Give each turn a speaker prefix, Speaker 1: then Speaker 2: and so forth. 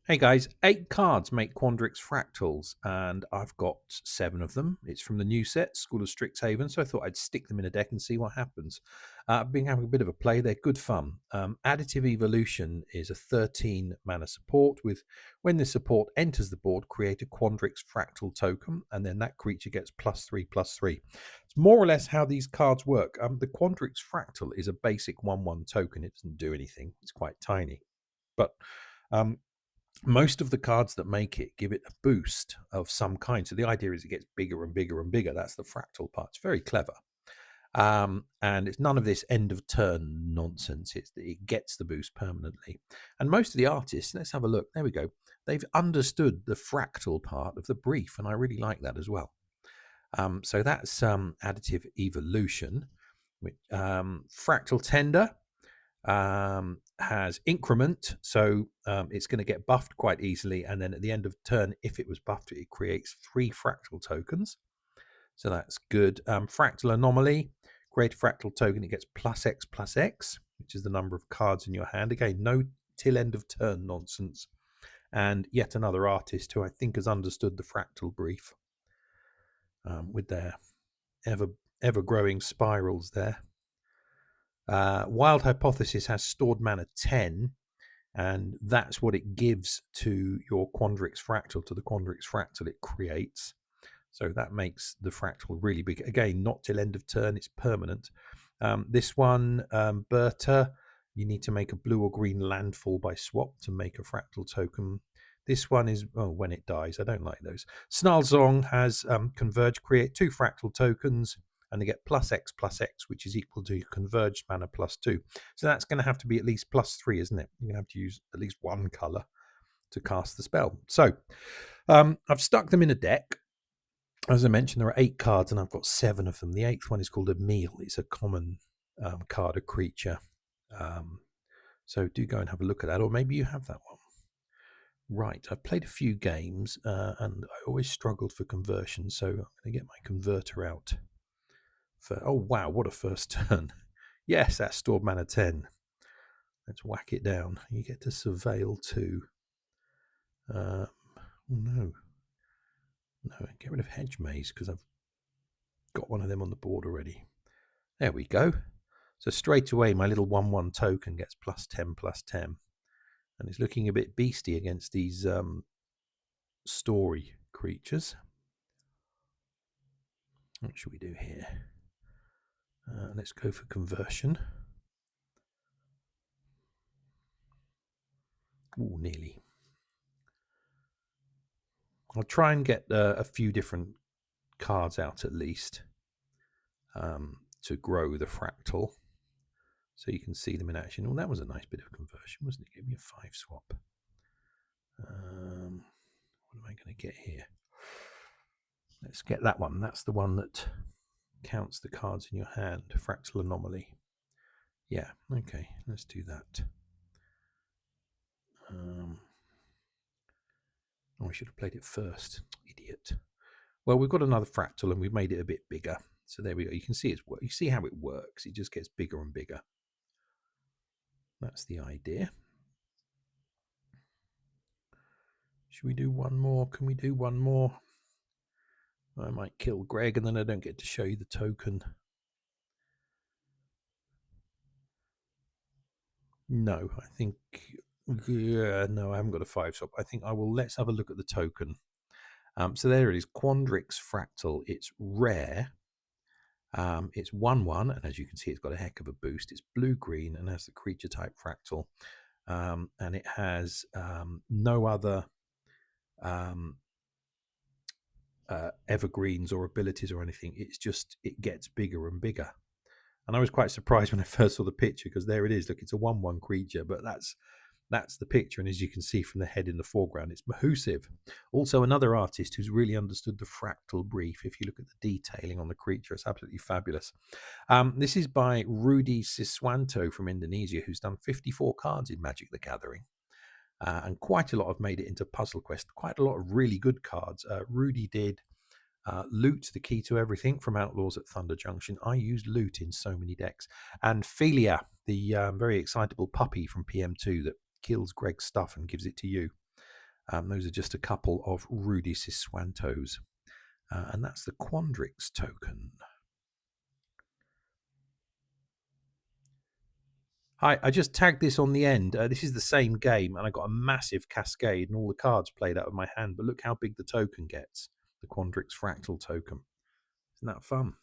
Speaker 1: Hey guys, 8 cards make Quandrix fractals, and I've got 7 of them. It's from the new set, School of Strixhaven, so I thought I'd stick them in a deck and see what happens. I've been having a bit of a play, they're good fun. Additive Evolution is a 13 mana support with, when this support enters the board, create a Quandrix fractal token, and then that creature gets +3/+3. It's more or less how these cards work. The Quandrix fractal is a basic 1/1 token, it doesn't do anything, it's quite tiny. But most of the cards that make it give it a boost of some kind. So the idea is it gets bigger and bigger and bigger. That's the fractal part. It's very clever. And it's none of this end of turn nonsense. It gets the boost permanently. And most of the artists, let's have a look. There we go. They've understood the fractal part of the brief, and I really like that as well. So that's Additive Evolution. Fractal Tender has increment, so it's going to get buffed quite easily, and then at the end of turn, if it was buffed, it creates 3 fractal tokens, so that's good. Fractal Anomaly, create a fractal token, it gets +X/+X, which is the number of cards in your hand. Again, no till end of turn nonsense, and yet another artist who I think has understood the fractal brief with their ever growing spirals there. Wild Hypothesis has stored mana 10, and that's what it gives to your Quandrix fractal, to the Quandrix fractal it creates. So that makes the fractal really big. Again, not till end of turn, it's permanent. This one, Berta, you need to make a blue or green landfall by swap to make a fractal token. This one is, oh, when it dies. I don't like those. Snarlzong has Converge, create 2 fractal tokens, and they get +X/+X, which is equal to converged mana +2. So that's going to have to be at least +3, isn't it? You're going to have to use at least one color to cast the spell. So I've stuck them in a deck. As I mentioned, there are 8 cards, and I've got 7 of them. The 8th one is called a Meal. It's a common card, a creature. So do go and have a look at that, or maybe you have that one. Right, I've played a few games, and I always struggled for conversion, so I'm going to get my converter out. Oh wow, what a first turn. Yes, that's stored mana 10. Let's whack it down. You get to surveil 2. Oh no. No, get rid of Hedge Maze, because I've got one of them on the board already. There we go. So straight away, my little 1/1 token gets +10/+10. And it's looking a bit beastie against these story creatures. What should we do here? Let's go for conversion. Ooh, nearly. I'll try and get a few different cards out at least to grow the fractal, so you can see them in action. Well, that was a nice bit of conversion, wasn't it? Give me a 5 swap. What am I going to get here? Let's get that one. That's the one that counts the cards in your hand. Fractal Anomaly. Yeah, okay, let's do that. Oh, I should have played it first. Idiot. Well, we've got another fractal and we've made it a bit bigger. So there we go. You can see you see how it works. It just gets bigger and bigger. That's the idea. Should we do one more? Can we do one more? I might kill Greg and then I don't get to show you the token. No, I think, yeah, no, I haven't got a 5 swap. I think let's have a look at the token. So there it is, Quandrix Fractal. It's rare. It's 1/1, and as you can see, it's got a heck of a boost. It's blue-green and has the creature type Fractal. And it has no other evergreens or abilities or anything. It's just, it gets bigger and bigger. And I was quite surprised when I first saw the picture, because there it is. Look, it's a 1/1 creature, but that's the picture, and as you can see from the head in the foreground, it's Mahusiv. Also another artist who's really understood the fractal brief. If you look at the detailing on the creature, it's absolutely fabulous. This is by Rudy Siswanto from Indonesia, who's done 54 cards in Magic the Gathering. And quite a lot have made it into Puzzle Quest. Quite a lot of really good cards. Rudy did Loot, the key to everything, from Outlaws at Thunder Junction. I use Loot in so many decks. And Philia, the very excitable puppy from PM2 that kills Greg's stuff and gives it to you. Those are just a couple of Rudy Siswantos. And that's the Quandrix token. Hi, I just tagged this on the end. This is the same game, and I got a massive cascade and all the cards played out of my hand. But look how big the token gets, the Quandrix Fractal token. Isn't that fun?